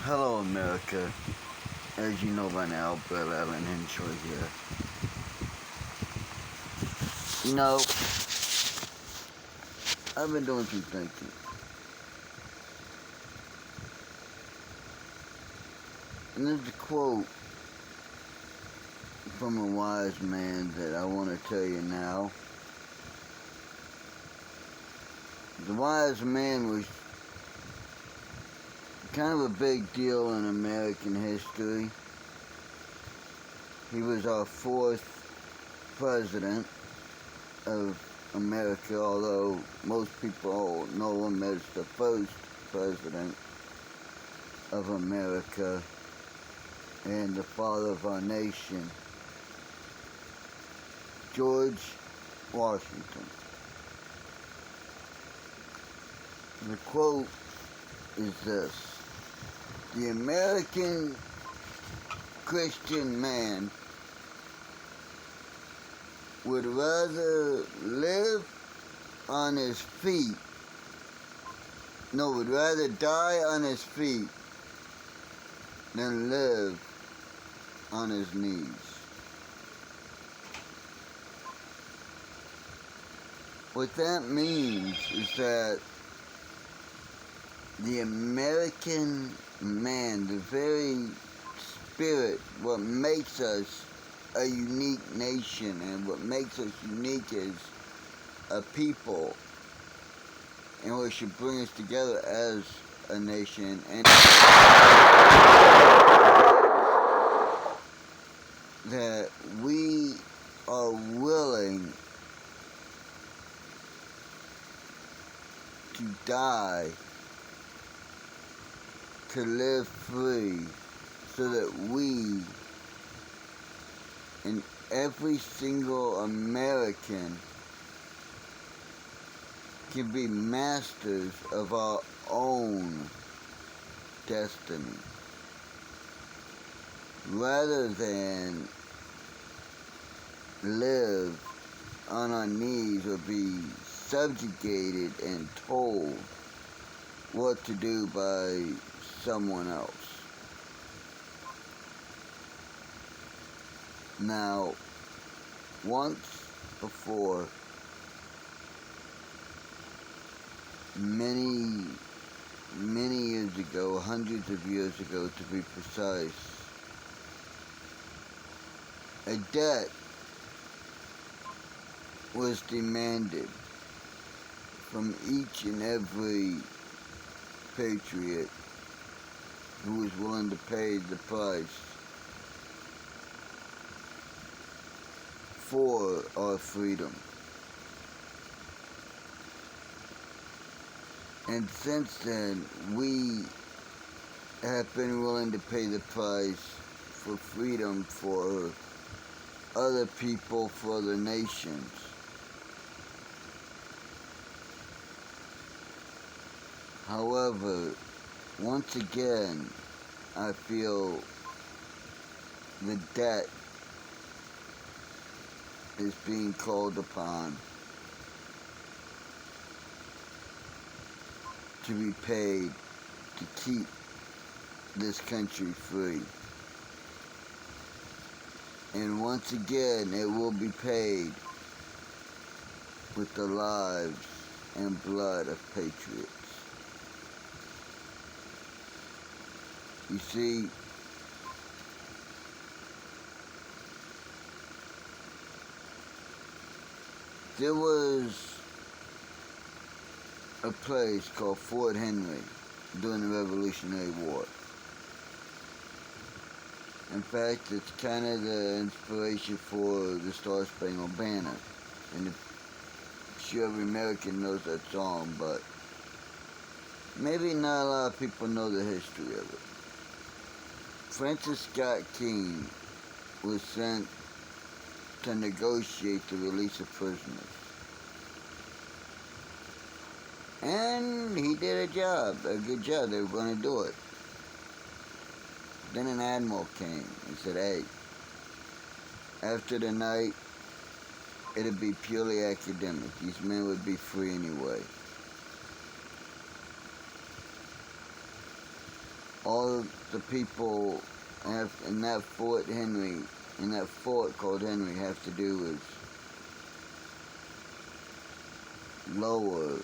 Hello, America. As you know by now, Brett Allen Henshaw here. You know, I've been doing some thinking. And there's a quote from a wise man that I want to tell you now. The wise man was kind of a big deal in American history. He was our fourth president of America, although most people know him as the first president of America and the father of our nation, George Washington. The quote is this: "The American Christian man would rather live on his feet, would rather die on his feet than live on his knees." What that means is that the American man, the very spirit, what makes us a unique nation and what makes us unique as a people, and what should bring us together as a nation, and that we are willing to die to live free, so that we and every single American can be masters of our own destiny, rather than live on our knees or be subjugated and told what to do by someone else. Now, once before, many years ago, hundreds of years ago to be precise, a debt was demanded from each and every patriot who was willing to pay the price for our freedom. And since then, we have been willing to pay the price for freedom for other people, for other nations. However, once again, I feel the debt is being called upon to be paid to keep this country free. And once again, it will be paid with the lives and blood of patriots. You see, there was a place called Fort Henry during the Revolutionary War. In fact, it's kind of the inspiration for the Star Spangled Banner. And I'm sure every American knows that song, but maybe not a lot of people know the history of it. Francis Scott Key was sent to negotiate the release of prisoners. And he did a good job. They were going to do it. Then an admiral came and said, "Hey, after the night, it'd be purely academic. These men would be free anyway." all the people in that fort called Henry, have to do is lower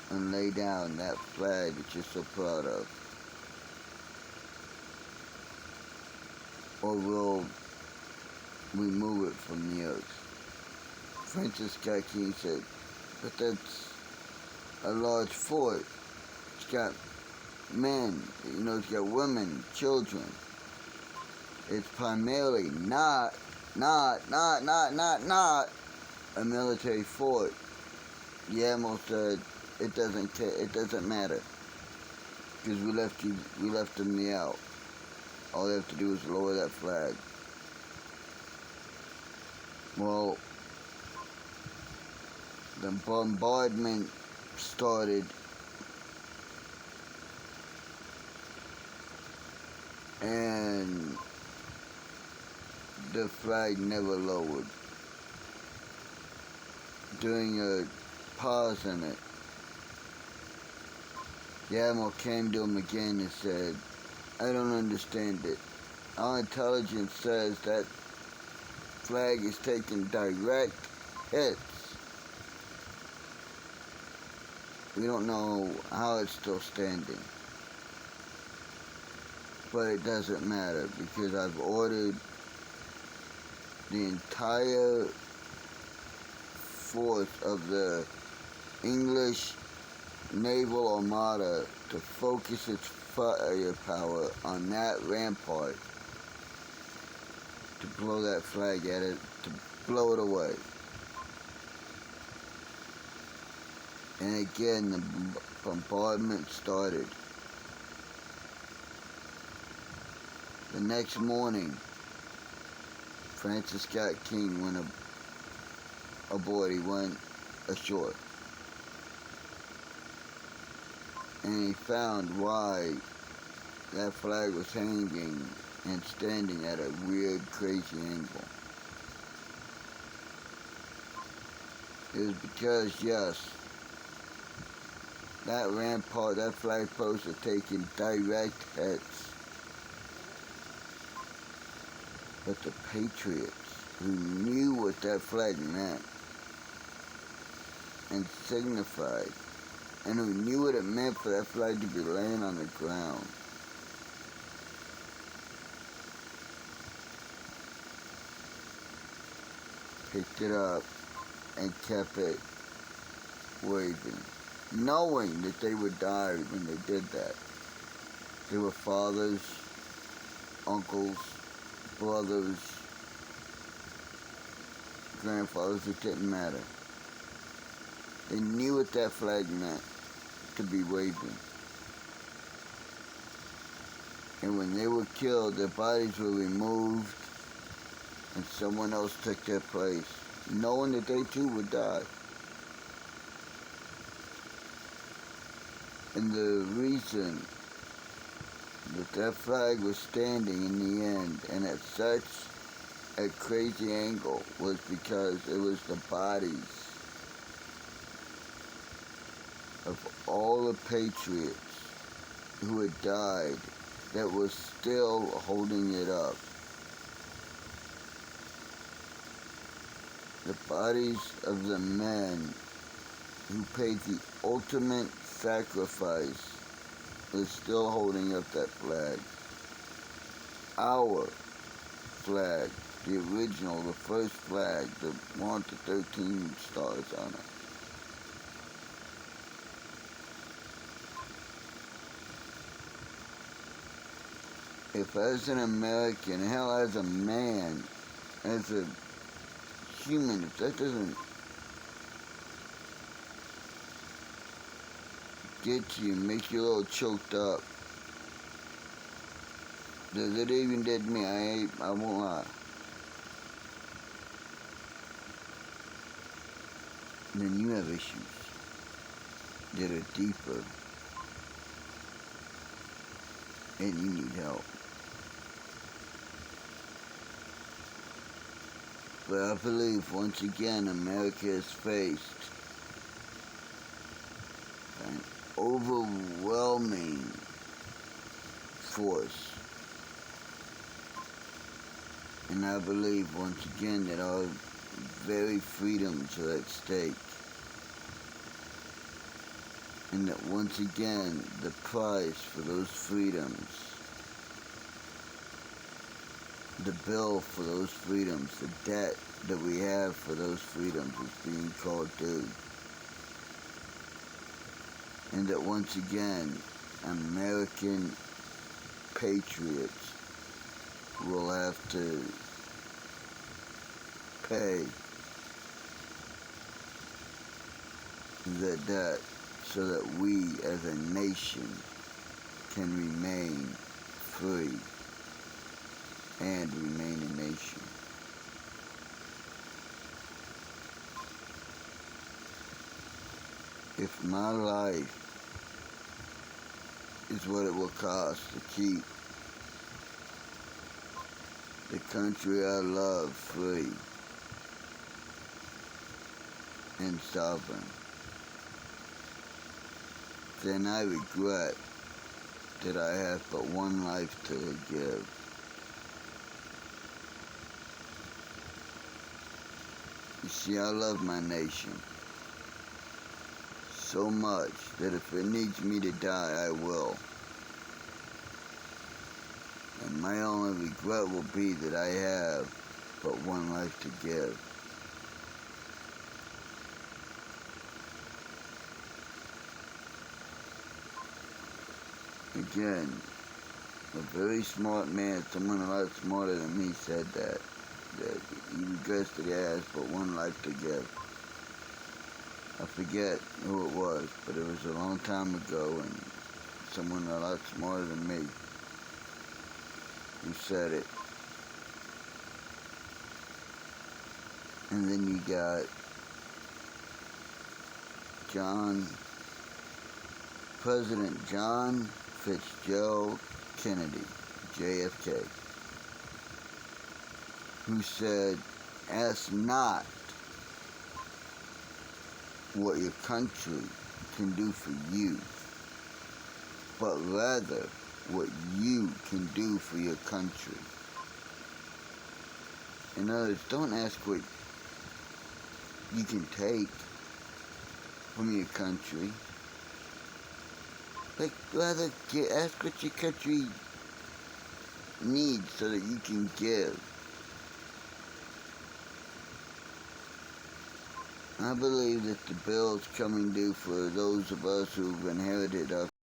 and lay down that flag that you're so proud of, or we'll remove it from the earth. Francis Scott Key said, but that's a large fort. It's got men, it's got women, children. It's primarily not a military fort. The admiral said it doesn't matter, because we left them out. All they have to do is lower that flag. Well, the bombardment started, and the flag never lowered. During a pause in it, the admiral came to him again and said, I don't understand it. Our intelligence says that flag is taking direct hits. We don't know how it's still standing. But it doesn't matter, because I've ordered the entire force of the English Naval Armada to focus its firepower on that rampart, to blow that flag at it, to blow it away. And again, the bombardment started. The next morning, Francis Scott Key went aboard. He went ashore. And he found why that flag was hanging and standing at a weird, crazy angle. It was because, yes, that rampart, that flag post had taken direct hits. But the Patriots, who knew what that flag meant and signified, and who knew what it meant for that flag to be laying on the ground, picked it up and kept it waving, knowing that they would die when they did that. They were fathers, uncles, brothers, grandfathers. It didn't matter. They knew what that flag meant to be waving. And when they were killed, their bodies were removed and someone else took their place, knowing that they too would die. And the reason that flag was standing in the end and at such a crazy angle was because it was the bodies of all the Patriots who had died that was still holding it up. The bodies of the men who paid the ultimate sacrifice was still holding up that flag. Our flag, the original, the first flag, the one with the 13 stars on it. If as an American, hell, as a man, as a human, if that doesn't get to you, make you a little choked up, does it even did me? I won't lie. Then you have issues that are deeper, and you need help. But I believe once again America has faced an overwhelming force. And I believe once again that our very freedoms are at stake. And that once again, the price for those freedoms, the bill for those freedoms, the debt that we have for those freedoms is being called due. And that once again, American patriots will have to pay the debt so that we as a nation can remain free and remain a nation. If my life is what it will cost to keep the country I love free and sovereign, then I regret that I have but one life to give. You see, I love my nation so much that if it needs me to die, I will. And my only regret will be that I have but one life to give. Again, a very smart man, someone a lot smarter than me, said that he regrets that he has but one life to give. I forget who it was, but it was a long time ago, and someone a lot smarter than me who said it. And then you got President John Fitzgerald Kennedy, JFK, who said, "Ask not what your country can do for you, but rather what you can do for your country." In other words, don't ask what you can take from your country. Rather ask what your country needs so that you can give. I believe that the bill's coming due for those of us who've inherited our